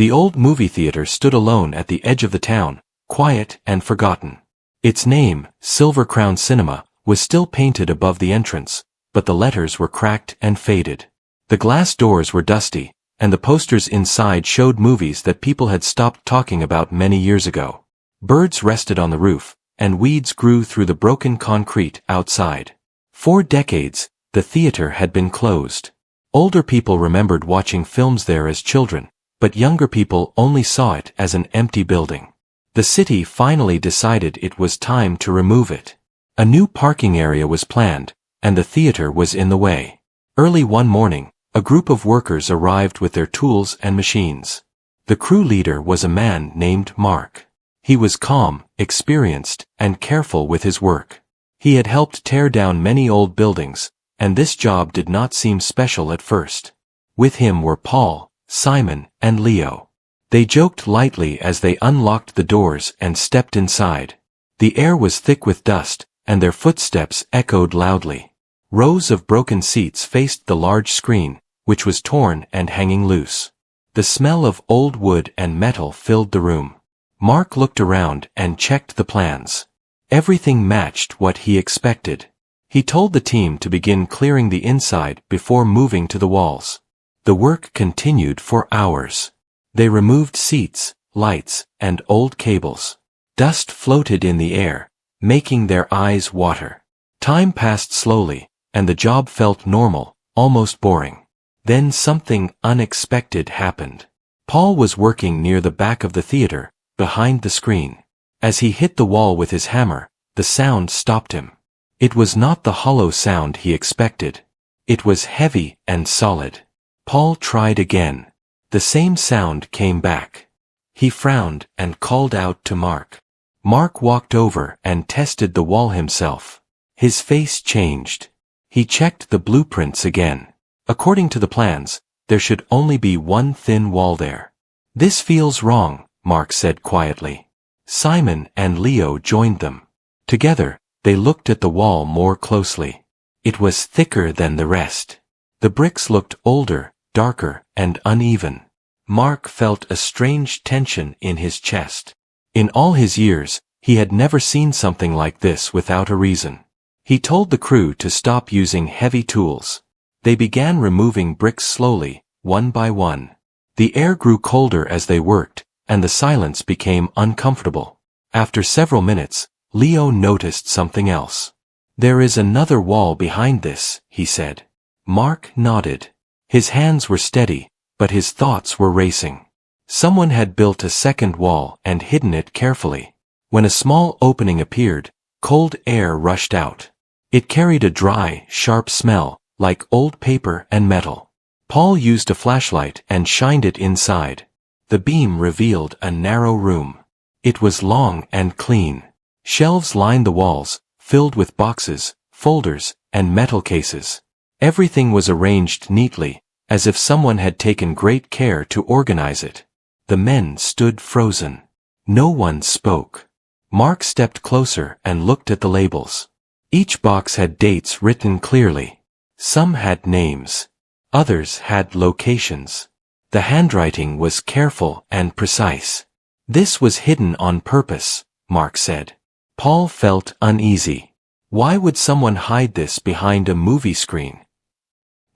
The old movie theater stood alone at the edge of the town, quiet and forgotten. Its name, Silver Crown Cinema, was still painted above the entrance, but the letters were cracked and faded. The glass doors were dusty, and the posters inside showed movies that people had stopped talking about many years ago. Birds rested on the roof, and weeds grew through the broken concrete outside. For decades, the theater had been closed. Older people remembered watching films there as children, but younger people only saw it as an empty building. The city finally decided it was time to remove it. A new parking area was planned, and the theater was in the way. Early one morning, a group of workers arrived with their tools and machines. The crew leader was a man named Mark. He was calm, experienced, and careful with his work. He had helped tear down many old buildings, and this job did not seem special at first. With him were Paul, Simon, and Leo. They joked lightly as they unlocked the doors and stepped inside. The air was thick with dust, and their footsteps echoed loudly. Rows of broken seats faced the large screen, which was torn and hanging loose. The smell of old wood and metal filled the room. Mark looked around and checked the plans. Everything matched what he expected. He told the team to begin clearing the inside before moving to the walls. The work continued for hours. They removed seats, lights, and old cables. Dust floated in the air, making their eyes water. Time passed slowly, and the job felt normal, almost boring. Then something unexpected happened. Paul was working near the back of the theater, behind the screen. As he hit the wall with his hammer, the sound stopped him. It was not the hollow sound he expected. It was heavy and solid. Paul tried again. The same sound came back. He frowned and called out to Mark. Mark walked over and tested the wall himself. His face changed. He checked the blueprints again. According to the plans, there should only be one thin wall there. "This feels wrong," Mark said quietly. Simon and Leo joined them. Together, they looked at the wall more closely. It was thicker than the rest. The bricks looked older, darker, and uneven. Mark felt a strange tension in his chest. In all his years, he had never seen something like this without a reason. He told the crew to stop using heavy tools. They began removing bricks slowly, one by one. The air grew colder as they worked, and the silence became uncomfortable. After several minutes, Leo noticed something else. "There is another wall behind this," he said. Mark nodded. His hands were steady, but his thoughts were racing. Someone had built a second wall and hidden it carefully. When a small opening appeared, cold air rushed out. It carried a dry, sharp smell, like old paper and metal. Paul used a flashlight and shined it inside. The beam revealed a narrow room. It was long and clean. Shelves lined the walls, filled with boxes, folders, and metal cases. Everything was arranged neatly, as if someone had taken great care to organize it. The men stood frozen. No one spoke. Mark stepped closer and looked at the labels. Each box had dates written clearly. Some had names. Others had locations. The handwriting was careful and precise. "This was hidden on purpose," Mark said. Paul felt uneasy. Why would someone hide this behind a movie screen?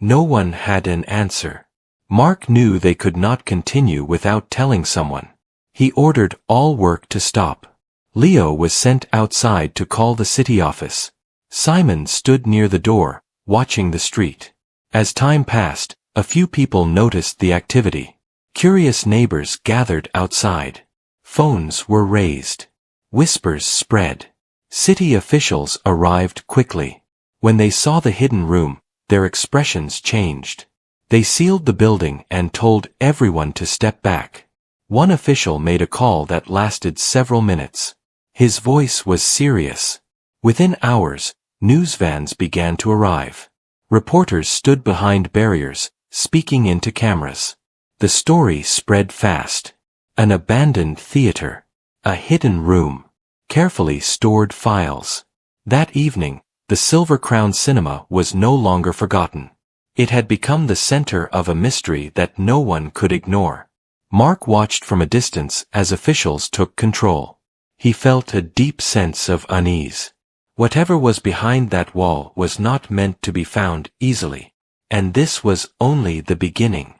No one had an answer. Mark knew they could not continue without telling someone. He ordered all work to stop. Leo was sent outside to call the city office. Simon stood near the door, watching the street. As time passed, a few people noticed the activity. Curious neighbors gathered outside. Phones were raised. Whispers spread. City officials arrived quickly. When they saw the hidden room, their expressions changed. They sealed the building and told everyone to step back. One official made a call that lasted several minutes. His voice was serious. Within hours, news vans began to arrive. Reporters stood behind barriers, speaking into cameras. The story spread fast. An abandoned theater. A hidden room. Carefully stored files. That evening, the Silver Crown Cinema was no longer forgotten. It had become the center of a mystery that no one could ignore. Mark watched from a distance as officials took control. He felt a deep sense of unease. Whatever was behind that wall was not meant to be found easily. And this was only the beginning.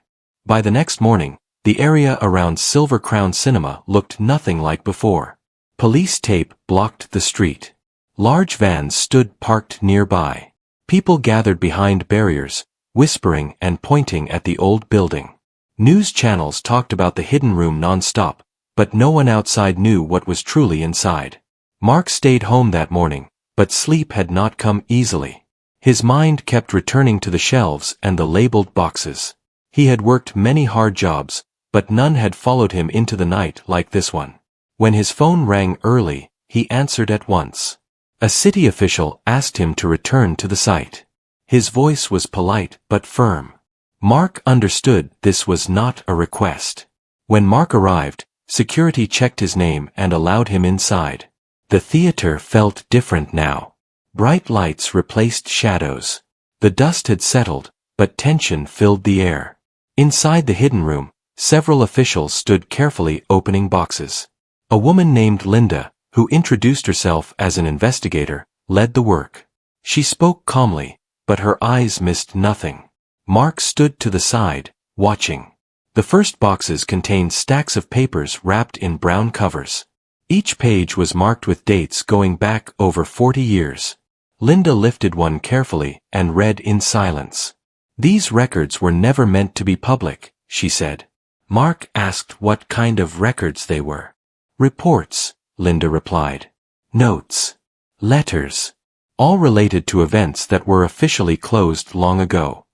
By the next morning, the area around Silver Crown Cinema looked nothing like before. Police tape blocked the street. Large vans stood parked nearby. People gathered behind barriers, whispering and pointing at the old building. News channels talked about the hidden room non-stop, but no one outside knew what was truly inside. Mark stayed home that morning, but sleep had not come easily. His mind kept returning to the shelves and the labeled boxes. He had worked many hard jobs, but none had followed him into the night like this one. When his phone rang early, he answered at once. A city official asked him to return to the site. His voice was polite but firm. Mark understood this was not a request. When Mark arrived, security checked his name and allowed him inside. The theater felt different now. Bright lights replaced shadows. The dust had settled, but tension filled the air. Inside the hidden room, several officials stood carefully opening boxes. A woman named Linda, who introduced herself as an investigator, led the work. She spoke calmly, but her eyes missed nothing. Mark stood to the side, watching. The first boxes contained stacks of papers wrapped in brown covers. Each page was marked with dates going back over 40 years. Linda lifted one carefully and read in silence. These records were never meant to be public, she said. Mark asked what kind of records they were. Reports, Linda replied. Notes. Letters. All related to events that were officially closed long ago.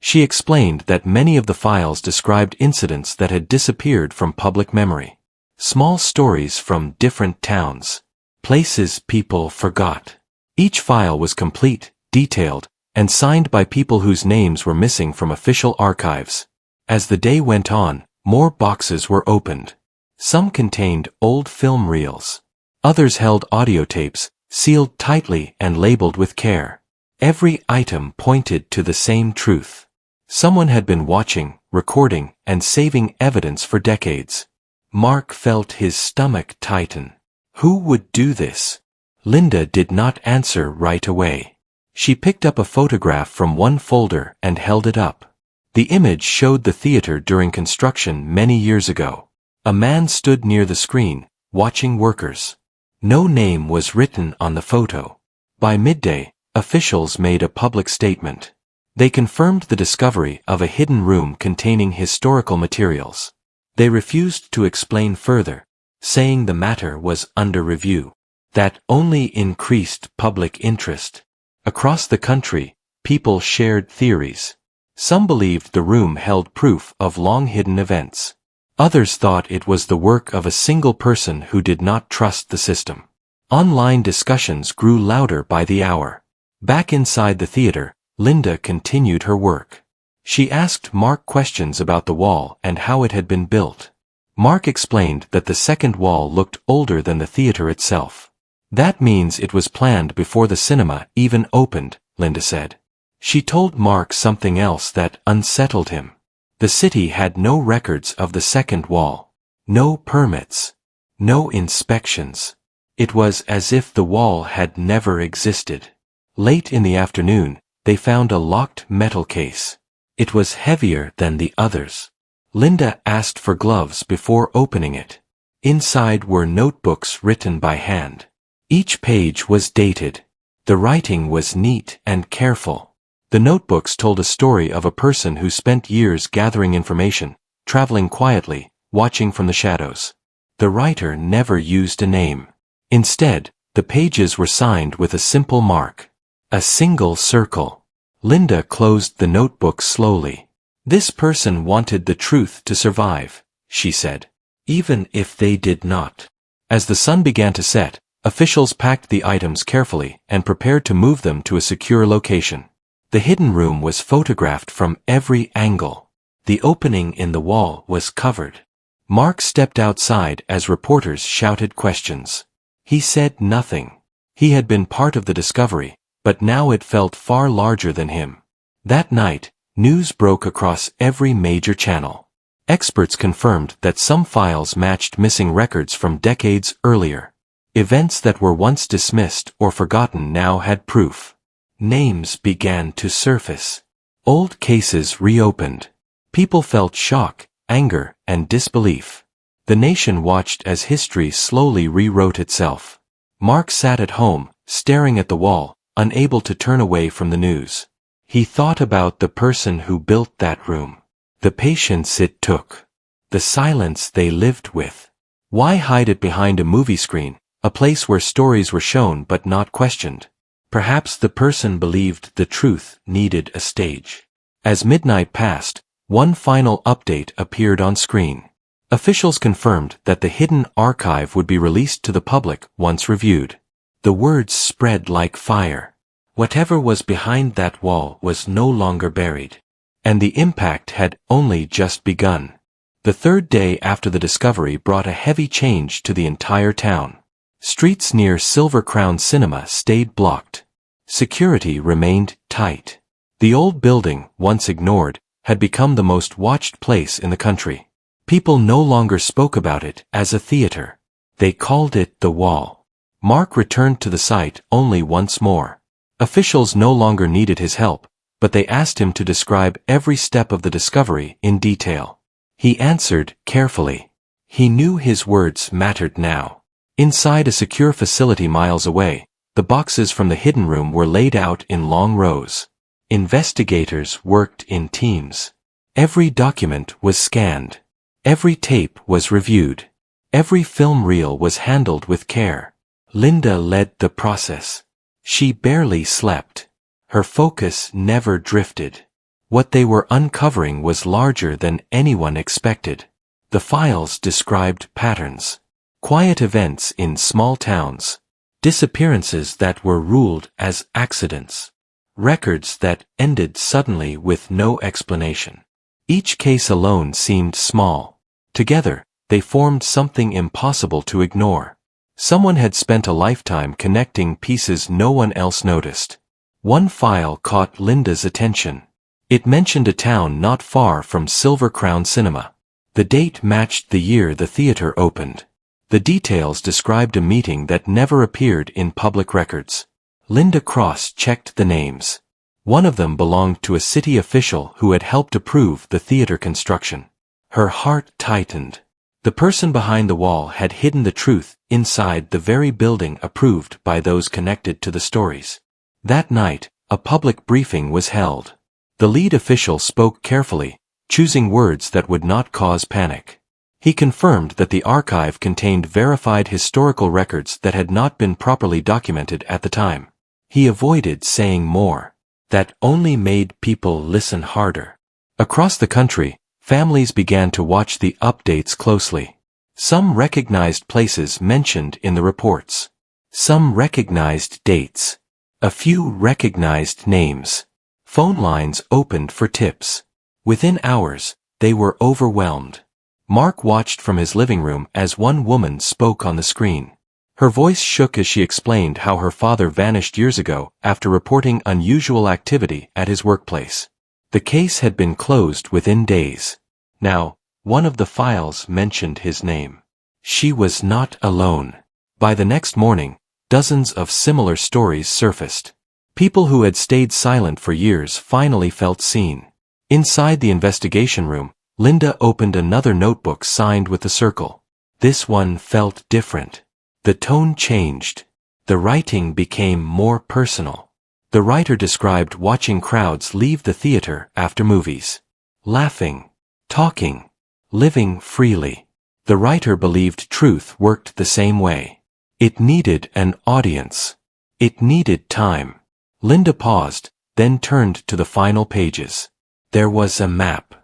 She explained that many of the files described incidents that had disappeared from public memory. Small stories from different towns. Places people forgot. Each file was complete, detailed, and signed by people whose names were missing from official archives. As the day went on, more boxes were opened. Some contained old film reels. Others held audio tapes, sealed tightly and labeled with care. Every item pointed to the same truth. Someone had been watching, recording, and saving evidence for decades. Mark felt his stomach tighten. Who would do this? Linda did not answer right away. She picked up a photograph from one folder and held it up. The image showed the theater during construction many years ago. A man stood near the screen, watching workers. No name was written on the photo. By midday, officials made a public statement. They confirmed the discovery of a hidden room containing historical materials. They refused to explain further, saying the matter was under review. That only increased public interest. Across the country, people shared theories. Some believed the room held proof of long-hidden events. Others thought it was the work of a single person who did not trust the system. Online discussions grew louder by the hour. Back inside the theater, Linda continued her work. She asked Mark questions about the wall and how it had been built. Mark explained that the second wall looked older than the theater itself. That means it was planned before the cinema even opened, Linda said. She told Mark something else that unsettled him. The city had no records of the second wall. No permits. No inspections. It was as if the wall had never existed. Late in the afternoon, they found a locked metal case. It was heavier than the others. Linda asked for gloves before opening it. Inside were notebooks written by hand. Each page was dated. The writing was neat and careful. The notebooks told a story of a person who spent years gathering information, traveling quietly, watching from the shadows. The writer never used a name. Instead, the pages were signed with a simple mark. A single circle. Linda closed the notebook slowly. This person wanted the truth to survive, she said. Even if they did not. As the sun began to set, officials packed the items carefully and prepared to move them to a secure location. The hidden room was photographed from every angle. The opening in the wall was covered. Mark stepped outside as reporters shouted questions. He said nothing. He had been part of the discovery, but now it felt far larger than him. That night, news broke across every major channel. Experts confirmed that some files matched missing records from decades earlier. Events that were once dismissed or forgotten now had proof. Names began to surface. Old cases reopened. People felt shock, anger, and disbelief. The nation watched as history slowly rewrote itself. Mark sat at home, staring at the wall, unable to turn away from the news. He thought about the person who built that room. The patience it took. The silence they lived with. Why hide it behind a movie screen, a place where stories were shown but not questioned? Perhaps the person believed the truth needed a stage. As midnight passed, one final update appeared on screen. Officials confirmed that the hidden archive would be released to the public once reviewed. The words spread like fire. Whatever was behind that wall was no longer buried. And the impact had only just begun. The third day after the discovery brought a heavy change to the entire town. Streets near Silver Crown Cinema stayed blocked. Security remained tight. The old building, once ignored, had become the most watched place in the country. People no longer spoke about it as a theater. They called it the Wall. Mark returned to the site only once more. Officials no longer needed his help, but they asked him to describe every step of the discovery in detail. He answered carefully. He knew his words mattered now. Inside a secure facility miles away, the boxes from the hidden room were laid out in long rows. Investigators worked in teams. Every document was scanned. Every tape was reviewed. Every film reel was handled with care. Linda led the process. She barely slept. Her focus never drifted. What they were uncovering was larger than anyone expected. The files described patterns. Quiet events in small towns. Disappearances that were ruled as accidents. Records that ended suddenly with no explanation. Each case alone seemed small. Together, they formed something impossible to ignore. Someone had spent a lifetime connecting pieces no one else noticed. One file caught Linda's attention. It mentioned a town not far from Silver Crown Cinema. The date matched the year the theater opened. The details described a meeting that never appeared in public records. Linda cross-checked the names. One of them belonged to a city official who had helped approve the theater construction. Her heart tightened. The person behind the wall had hidden the truth inside the very building approved by those connected to the stories. That night, a public briefing was held. The lead official spoke carefully, choosing words that would not cause panic. He confirmed that the archive contained verified historical records that had not been properly documented at the time. He avoided saying more. That only made people listen harder. Across the country, families began to watch the updates closely. Some recognized places mentioned in the reports. Some recognized dates. A few recognized names. Phone lines opened for tips. Within hours, they were overwhelmed. Mark watched from his living room as one woman spoke on the screen. Her voice shook as she explained how her father vanished years ago after reporting unusual activity at his workplace. The case had been closed within days. Now, one of the files mentioned his name. She was not alone. By the next morning, dozens of similar stories surfaced. People who had stayed silent for years finally felt seen. Inside the investigation room, Linda opened another notebook signed with the circle. This one felt different. The tone changed. The writing became more personal. The writer described watching crowds leave the theater after movies. Laughing. Talking. Living freely. The writer believed truth worked the same way. It needed an audience. It needed time. Linda paused, then turned to the final pages. There was a map.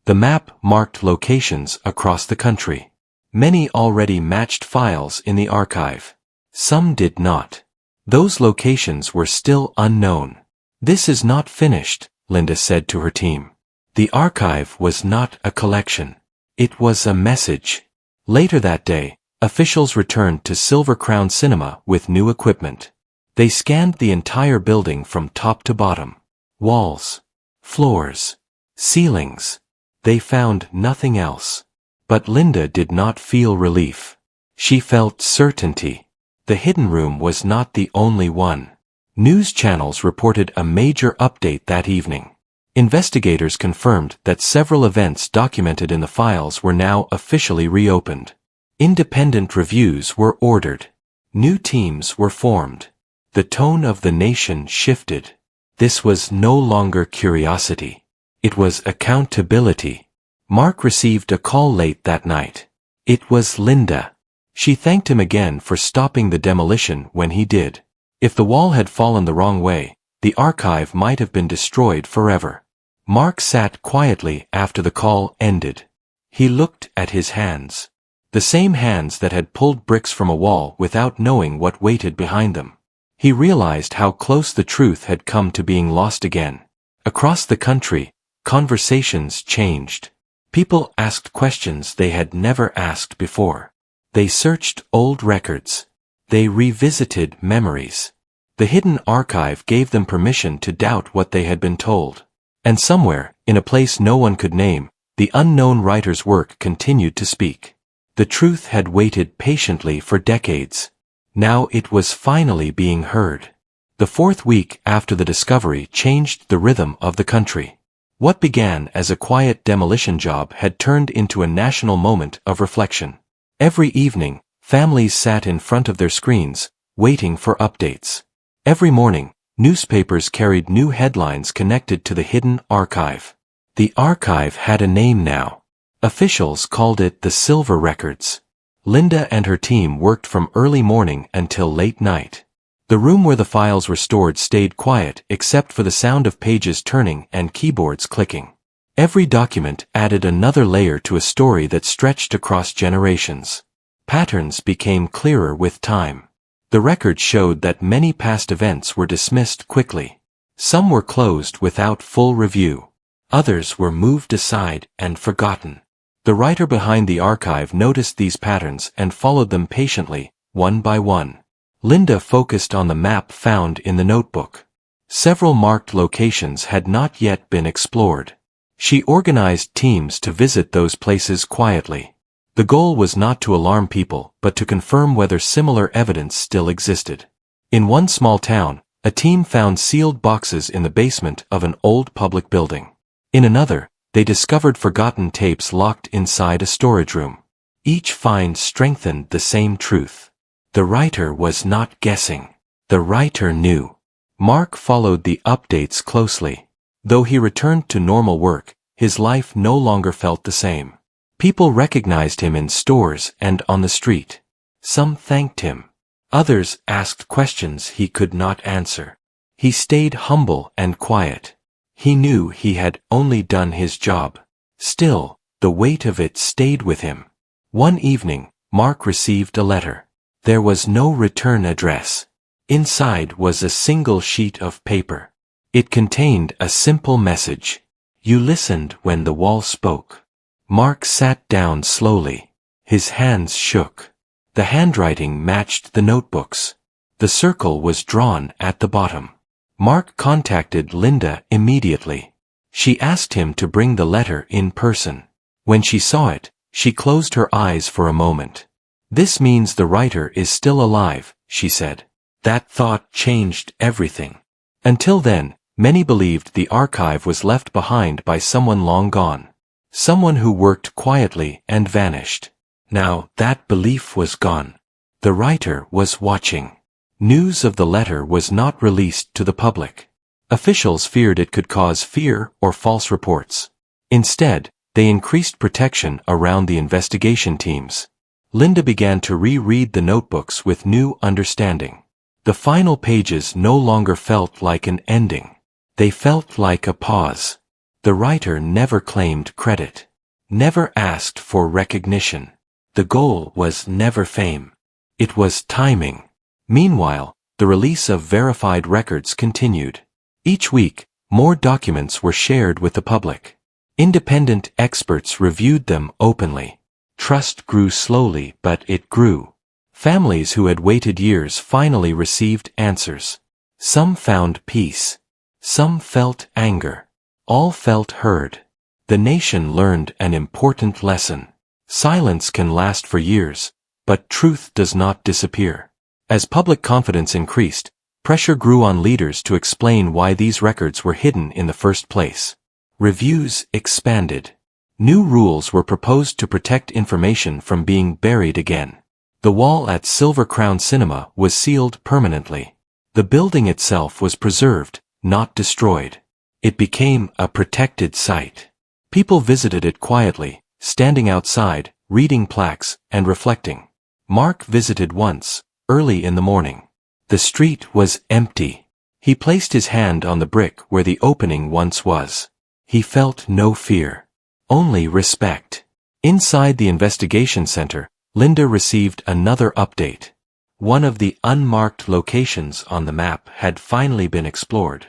The map marked locations across the country. Many already matched files in the archive. Some did not. Those locations were still unknown. This is not finished, Linda said to her team. The archive was not a collection. It was a message. Later that day, officials returned to Silver Crown Cinema with new equipment. They scanned the entire building from top to bottom. Walls. Floors. Ceilings. They found nothing else. But Linda did not feel relief. She felt certainty. The hidden room was not the only one. News channels reported a major update that evening. Investigators confirmed that several events documented in the files were now officially reopened. Independent reviews were ordered. New teams were formed. The tone of the nation shifted. This was no longer curiosity. It was accountability. Mark received a call late that night. It was Linda. She thanked him again for stopping the demolition when he did. If the wall had fallen the wrong way, the archive might have been destroyed forever. Mark sat quietly after the call ended. He looked at his hands. The same hands that had pulled bricks from a wall without knowing what waited behind them. He realized how close the truth had come to being lost again. Across the country, conversations changed. People asked questions they had never asked before. They searched old records. They revisited memories. The hidden archive gave them permission to doubt what they had been told. And somewhere, in a place no one could name, the unknown writer's work continued to speak. The truth had waited patiently for decades. Now it was finally being heard. The fourth week after the discovery changed the rhythm of the country. What began as a quiet demolition job had turned into a national moment of reflection. Every evening, families sat in front of their screens, waiting for updates. Every morning, newspapers carried new headlines connected to the hidden archive. The archive had a name now. Officials called it the Silver Records. Linda and her team worked from early morning until late night. The room where the files were stored stayed quiet except for the sound of pages turning and keyboards clicking. Every document added another layer to a story that stretched across generations. Patterns became clearer with time. The record showed that many past events were dismissed quickly. Some were closed without full review. Others were moved aside and forgotten. The writer behind the archive noticed these patterns and followed them patiently, one by one. Linda focused on the map found in the notebook. Several marked locations had not yet been explored. She organized teams to visit those places quietly. The goal was not to alarm people, but to confirm whether similar evidence still existed. In one small town, a team found sealed boxes in the basement of an old public building. In another, they discovered forgotten tapes locked inside a storage room. Each find strengthened the same truth. The writer was not guessing. The writer knew. Mark followed the updates closely. Though he returned to normal work, his life no longer felt the same. People recognized him in stores and on the street. Some thanked him. Others asked questions he could not answer. He stayed humble and quiet. He knew he had only done his job. Still, the weight of it stayed with him. One evening, Mark received a letter. There was no return address. Inside was a single sheet of paper. It contained a simple message. You listened when the wall spoke. Mark sat down slowly. His hands shook. The handwriting matched the notebooks. The circle was drawn at the bottom. Mark contacted Linda immediately. She asked him to bring the letter in person. When she saw it, she closed her eyes for a moment. This means the writer is still alive, she said. That thought changed everything. Until then, many believed the archive was left behind by someone long gone. Someone who worked quietly and vanished. Now that belief was gone. The writer was watching. News of the letter was not released to the public. Officials feared it could cause fear or false reports. Instead, they increased protection around the investigation teams. Linda began to reread the notebooks with new understanding. The final pages no longer felt like an ending. They felt like a pause. The writer never claimed credit. Never asked for recognition. The goal was never fame. It was timing. Meanwhile, the release of verified records continued. Each week, more documents were shared with the public. Independent experts reviewed them openly. Trust grew slowly, but it grew. Families who had waited years finally received answers. Some found peace. Some felt anger. All felt heard. The nation learned an important lesson. Silence can last for years, but truth does not disappear. As public confidence increased, pressure grew on leaders to explain why these records were hidden in the first place. Reviews expanded. New rules were proposed to protect information from being buried again. The wall at Silver Crown Cinema was sealed permanently. The building itself was preserved, not destroyed. It became a protected site. People visited it quietly, standing outside, reading plaques, and reflecting. Mark visited once, early in the morning. The street was empty. He placed his hand on the brick where the opening once was. He felt no fear, only respect. Inside the investigation center, Linda received another update. One of the unmarked locations on the map had finally been explored.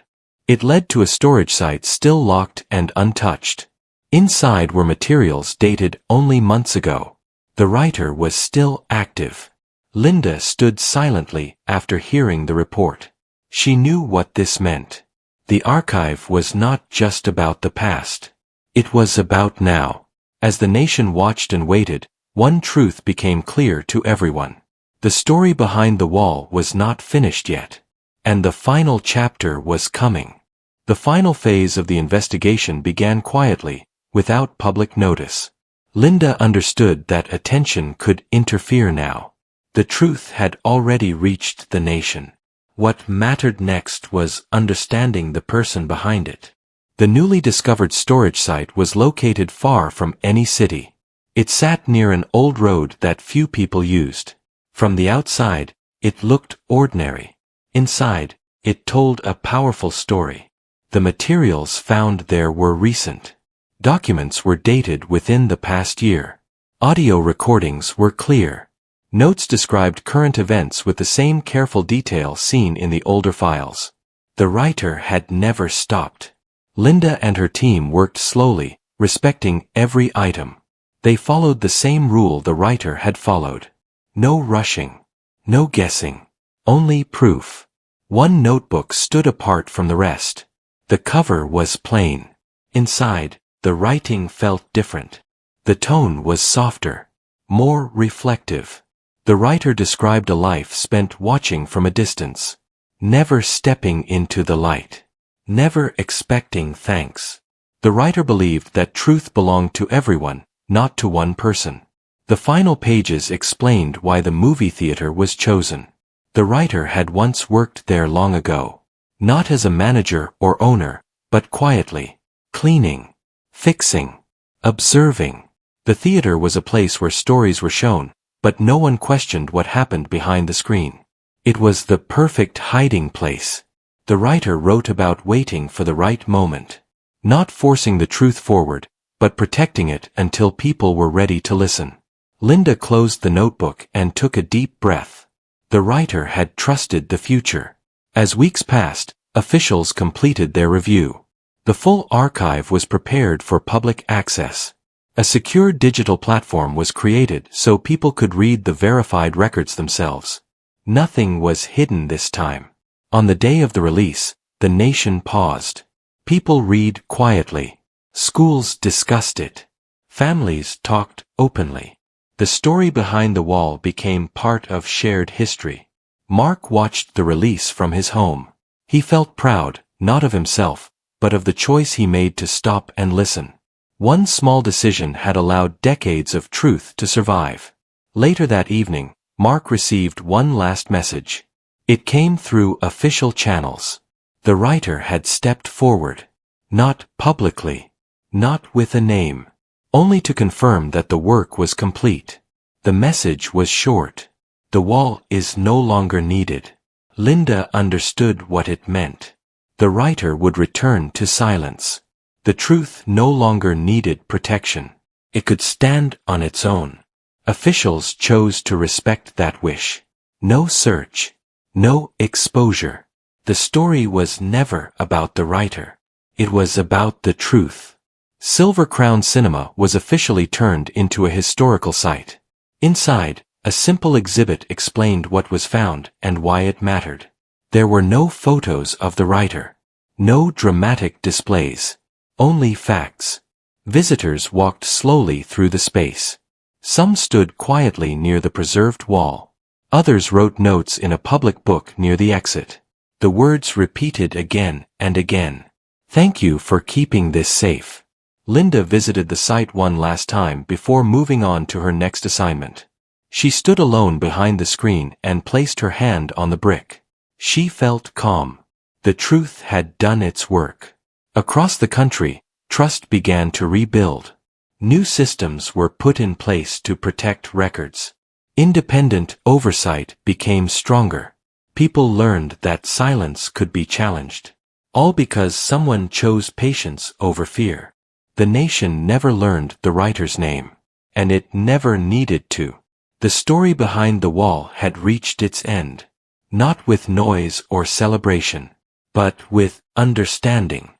It led to a storage site still locked and untouched. Inside were materials dated only months ago. The writer was still active. Linda stood silently after hearing the report. She knew what this meant. The archive was not just about the past. It was about now. As the nation watched and waited, one truth became clear to everyone. The story behind the wall was not finished yet. And the final chapter was coming. The final phase of the investigation began quietly, without public notice. Linda understood that attention could interfere now. The truth had already reached the nation. What mattered next was understanding the person behind it. The newly discovered storage site was located far from any city. It sat near an old road that few people used. From the outside, it looked ordinary. Inside, it told a powerful story. The materials found there were recent. Documents were dated within the past year. Audio recordings were clear. Notes described current events with the same careful detail seen in the older files. The writer had never stopped. Linda and her team worked slowly, respecting every item. They followed the same rule the writer had followed. No rushing. No guessing. Only proof. One notebook stood apart from the rest. The cover was plain. Inside, the writing felt different. The tone was softer. More reflective. The writer described a life spent watching from a distance. Never stepping into the light. Never expecting thanks. The writer believed that truth belonged to everyone, not to one person. The final pages explained why the movie theater was chosen. The writer had once worked there long ago. Not as a manager or owner, but quietly. Cleaning. Fixing. Observing. The theater was a place where stories were shown, but no one questioned what happened behind the screen. It was the perfect hiding place. The writer wrote about waiting for the right moment. Not forcing the truth forward, but protecting it until people were ready to listen. Linda closed the notebook and took a deep breath. The writer had trusted the future. As weeks passed, officials completed their review. The full archive was prepared for public access. A secure digital platform was created so people could read the verified records themselves. Nothing was hidden this time. On the day of the release, the nation paused. People read quietly. Schools discussed it. Families talked openly. The story behind the wall became part of shared history. Mark watched the release from his home. He felt proud, not of himself, but of the choice he made to stop and listen. One small decision had allowed decades of truth to survive. Later that evening, Mark received one last message. It came through official channels. The writer had stepped forward. Not publicly. Not with a name. Only to confirm that the work was complete. The message was short. The wall is no longer needed. Linda understood what it meant. The writer would return to silence. The truth no longer needed protection. It could stand on its own. Officials chose to respect that wish. No search. No exposure. The story was never about the writer. It was about the truth. Silver Crown Cinema was officially turned into a historical site. Inside, a simple exhibit explained what was found and why it mattered. There were no photos of the writer. No dramatic displays. Only facts. Visitors walked slowly through the space. Some stood quietly near the preserved wall. Others wrote notes in a public book near the exit. The words repeated again and again. "Thank you for keeping this safe." Linda visited the site one last time before moving on to her next assignment. She stood alone behind the screen and placed her hand on the brick. She felt calm. The truth had done its work. Across the country, trust began to rebuild. New systems were put in place to protect records. Independent oversight became stronger. People learned that silence could be challenged. All because someone chose patience over fear. The nation never learned the writer's name. And it never needed to. The story behind the wall had reached its end. Not with noise or celebration, but with understanding.